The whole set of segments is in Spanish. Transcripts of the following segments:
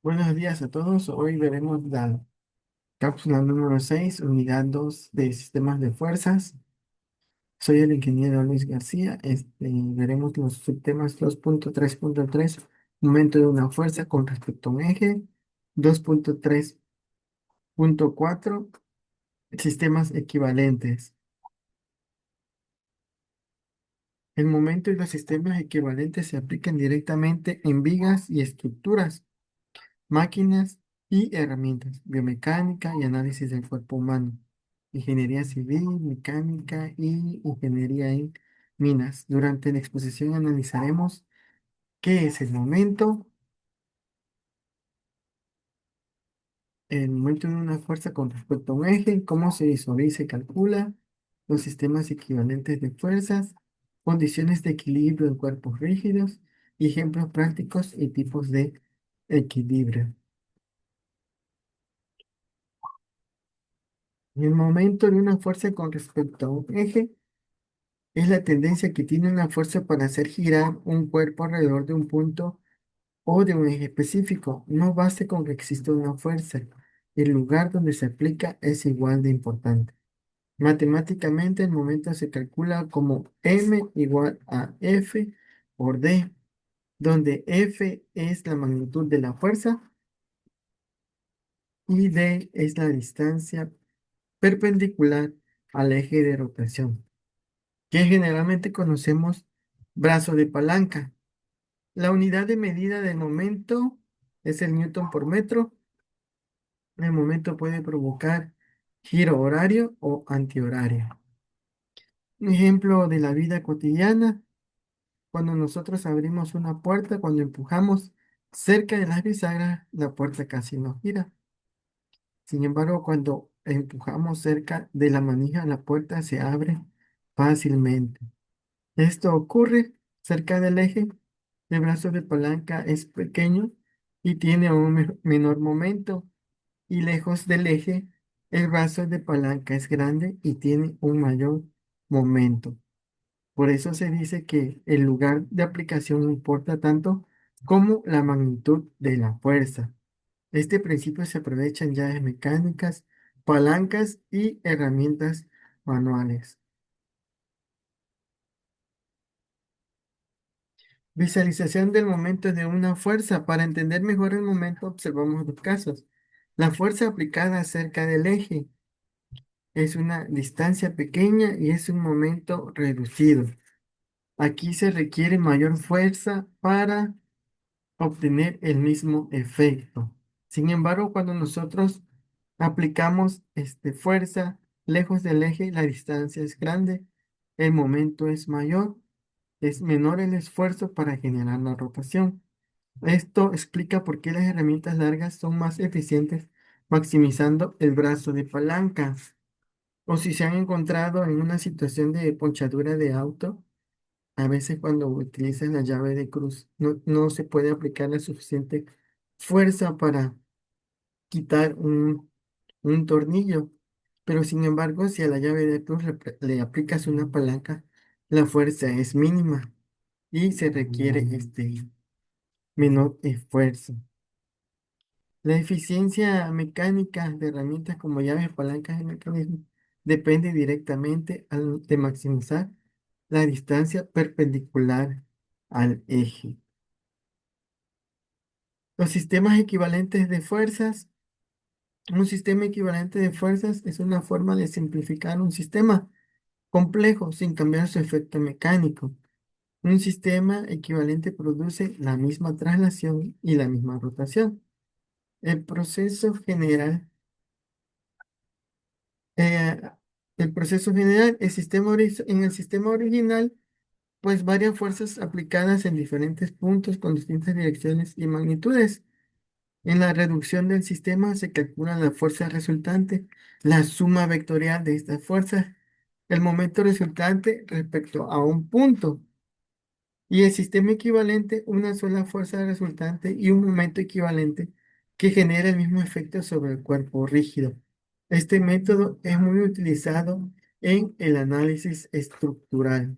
Buenos días a todos. Hoy veremos la cápsula número 6, unidad 2 de sistemas de fuerzas. Soy el ingeniero Luis García. Veremos los subtemas 2.3.3, momento de una fuerza con respecto a un eje. 2.3.4, sistemas equivalentes. El momento y los sistemas equivalentes se aplican directamente en vigas y estructuras, máquinas y herramientas, biomecánica y análisis del cuerpo humano, ingeniería civil, mecánica y ingeniería en minas. Durante la exposición analizaremos qué es el momento de una fuerza con respecto a un eje, cómo se visualiza y calcula, los sistemas equivalentes de fuerzas, condiciones de equilibrio en cuerpos rígidos, y ejemplos prácticos y tipos de equilibrio. En el momento de una fuerza con respecto a un eje, es la tendencia que tiene una fuerza para hacer girar un cuerpo alrededor de un punto o de un eje específico. No basta con que exista una fuerza. El lugar donde se aplica es igual de importante. Matemáticamente, el momento se calcula como m igual a F por D, donde F es la magnitud de la fuerza y D es la distancia perpendicular al eje de rotación, que generalmente conocemos brazo de palanca. La unidad de medida del momento es el newton por metro. El momento puede provocar giro horario o antihorario. Un ejemplo de la vida cotidiana: cuando nosotros abrimos una puerta, cuando empujamos cerca de las bisagras, la puerta casi no gira. Sin embargo, cuando empujamos cerca de la manija, la puerta se abre fácilmente. Esto ocurre cerca del eje. El brazo de palanca es pequeño y tiene un menor momento, y lejos del eje, el brazo de palanca es grande y tiene un mayor momento. Por eso se dice que el lugar de aplicación no importa tanto como la magnitud de la fuerza. Este principio se aprovecha en llaves mecánicas, palancas y herramientas manuales. Visualización del momento de una fuerza. Para entender mejor el momento, observamos dos casos. La fuerza aplicada cerca del eje es una distancia pequeña y es un momento reducido. Aquí se requiere mayor fuerza para obtener el mismo efecto. Sin embargo, cuando nosotros aplicamos fuerza lejos del eje, la distancia es grande, el momento es mayor, es menor el esfuerzo para generar la rotación. Esto explica por qué las herramientas largas son más eficientes maximizando el brazo de palanca. O si se han encontrado en una situación de ponchadura de auto, a veces cuando utilizan la llave de cruz no se puede aplicar la suficiente fuerza para quitar un tornillo. Pero sin embargo, si a la llave de cruz le aplicas una palanca, la fuerza es mínima y se requiere menor esfuerzo. La eficiencia mecánica de herramientas como llaves, palancas y mecanismos depende directamente de maximizar la distancia perpendicular al eje. Los sistemas equivalentes de fuerzas. Un sistema equivalente de fuerzas es una forma de simplificar un sistema complejo sin cambiar su efecto mecánico. Un sistema equivalente produce la misma traslación y la misma rotación. El proceso general eh, en el sistema original, pues varias fuerzas aplicadas en diferentes puntos con distintas direcciones y magnitudes. En la reducción del sistema se calcula la fuerza resultante, la suma vectorial de estas fuerzas, el momento resultante respecto a un punto, y el sistema equivalente, una sola fuerza resultante y un momento equivalente que genera el mismo efecto sobre el cuerpo rígido. Este método es muy utilizado en el análisis estructural.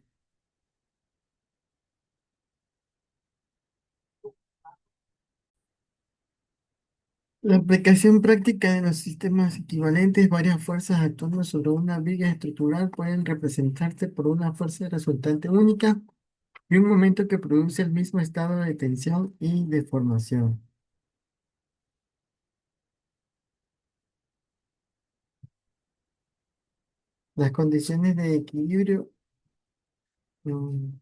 La aplicación práctica de los sistemas equivalentes, varias fuerzas actuando sobre una viga estructural pueden representarse por una fuerza resultante única y un momento que produce el mismo estado de tensión y deformación. Las condiciones de equilibrio, mm,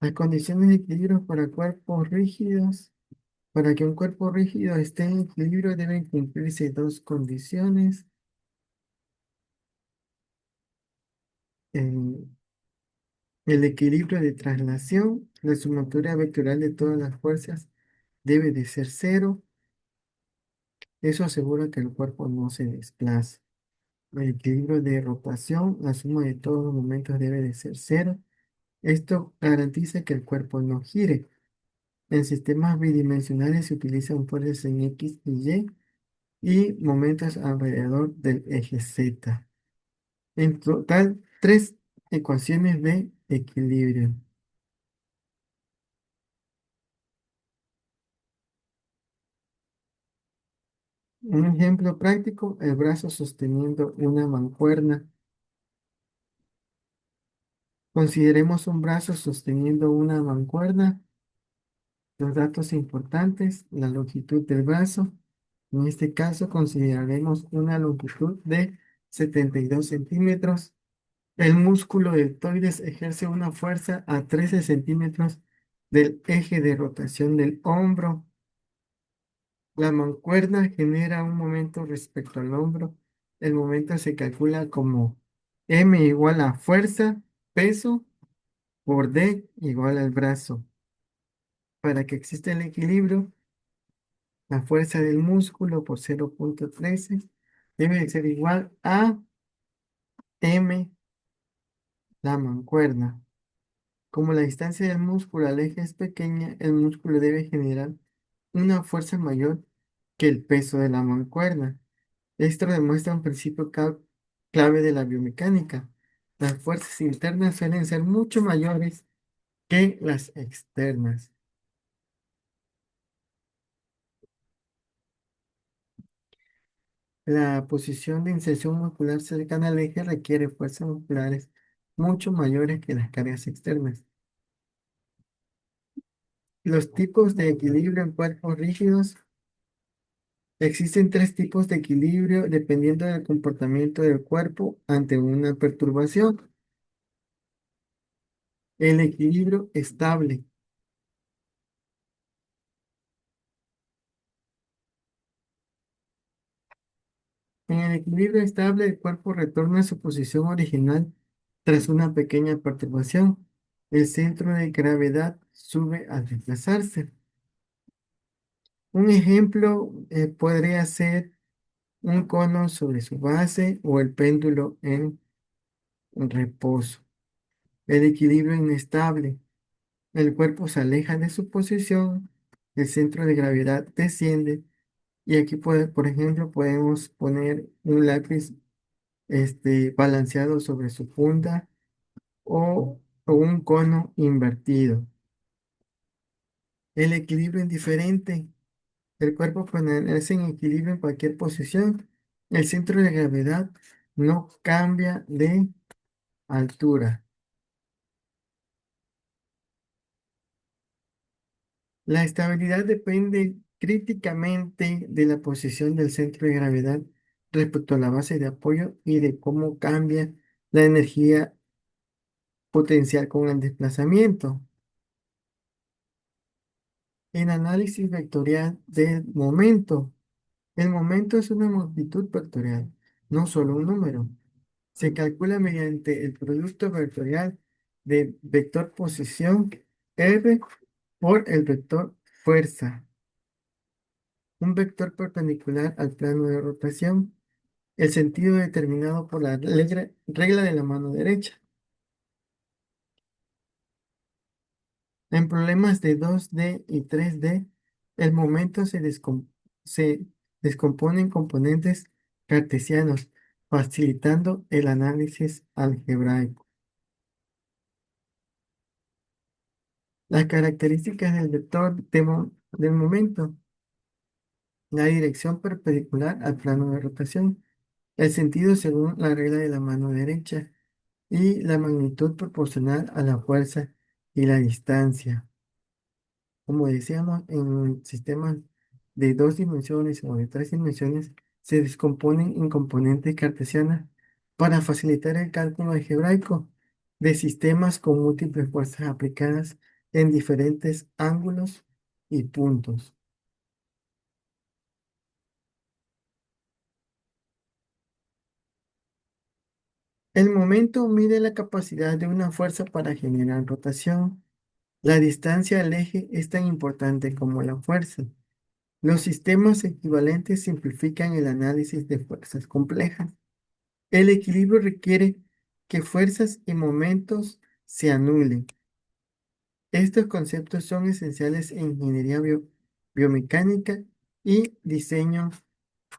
las condiciones de equilibrio para cuerpos rígidos. Para que un cuerpo rígido esté en equilibrio deben cumplirse dos condiciones. eh, el equilibrio de traslación, la sumatoria vectorial de todas las fuerzas debe de ser cero. Eso asegura que el cuerpo no se desplace. El equilibrio de rotación, la suma de todos los momentos debe de ser cero. Esto garantiza que el cuerpo no gire. En sistemas bidimensionales se utilizan fuerzas en X y Y momentos alrededor del eje Z. En total, tres ecuaciones de equilibrio. Un ejemplo práctico, el brazo sosteniendo una mancuerna. Consideremos un brazo sosteniendo una mancuerna. Los datos importantes, la longitud del brazo. En este caso, consideraremos una longitud de 72 centímetros. El músculo deltoides ejerce una fuerza a 13 centímetros del eje de rotación del hombro. La mancuerna genera un momento respecto al hombro. El momento se calcula como M igual a fuerza, peso, por D igual al brazo. Para que exista el equilibrio, la fuerza del músculo por 0,13 debe de ser igual a M, la mancuerna. Como la distancia del músculo al eje es pequeña, el músculo debe generar una fuerza mayor que el peso de la mancuerna. Esto demuestra un principio clave de la biomecánica. Las fuerzas internas suelen ser mucho mayores que las externas. La posición de inserción muscular cercana al eje requiere fuerzas musculares mucho mayores que las cargas externas. Los tipos de equilibrio en cuerpos rígidos. Existen tres tipos de equilibrio dependiendo del comportamiento del cuerpo ante una perturbación. El equilibrio estable. En el equilibrio estable, el cuerpo retorna a su posición original tras una pequeña perturbación. El centro de gravedad sube al desplazarse. Un ejemplo podría ser un cono sobre su base o el péndulo en reposo. El equilibrio inestable. El cuerpo se aleja de su posición, el centro de gravedad desciende y aquí por ejemplo, podemos poner un lápiz balanceado sobre su punta o un cono invertido. El equilibrio indiferente. El cuerpo permanece en equilibrio en cualquier posición. El centro de gravedad no cambia de altura. La estabilidad depende críticamente de la posición del centro de gravedad respecto a la base de apoyo y de cómo cambia la energía potencial con el desplazamiento. En análisis vectorial del momento, el momento es una magnitud vectorial, no solo un número. Se calcula mediante el producto vectorial de vector posición R por el vector fuerza. Un vector perpendicular al plano de rotación, el sentido determinado por la regla de la mano derecha. En problemas de 2D y 3D, el momento se descompone en componentes cartesianos, facilitando el análisis algebraico. Las características del vector del momento, la dirección perpendicular al plano de rotación, el sentido según la regla de la mano derecha y la magnitud proporcional a la fuerza y la distancia. Como decíamos, en sistemas de dos dimensiones o de tres dimensiones se descomponen en componentes cartesianas para facilitar el cálculo algebraico de sistemas con múltiples fuerzas aplicadas en diferentes ángulos y puntos. El momento mide la capacidad de una fuerza para generar rotación. La distancia al eje es tan importante como la fuerza. Los sistemas equivalentes simplifican el análisis de fuerzas complejas. El equilibrio requiere que fuerzas y momentos se anulen. Estos conceptos son esenciales en ingeniería biomecánica y diseño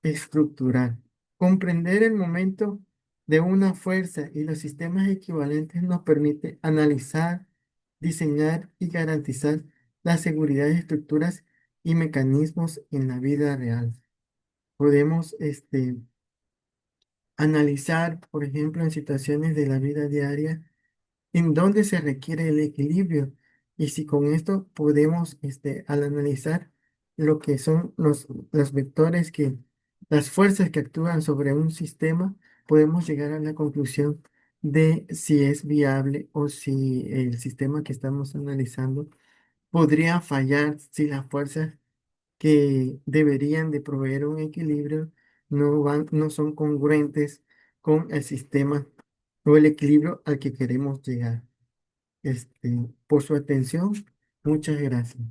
estructural. Comprender el momento de una fuerza y los sistemas equivalentes nos permite analizar, diseñar y garantizar la seguridad de estructuras y mecanismos en la vida real. Podemos analizar, por ejemplo, en situaciones de la vida diaria, en donde se requiere el equilibrio. Y si con esto podemos, al analizar lo que son los vectores las fuerzas que actúan sobre un sistema, podemos llegar a la conclusión de si es viable o si el sistema que estamos analizando podría fallar si las fuerzas que deberían de proveer un equilibrio no son congruentes con el sistema o el equilibrio al que queremos llegar. Por su atención, muchas gracias.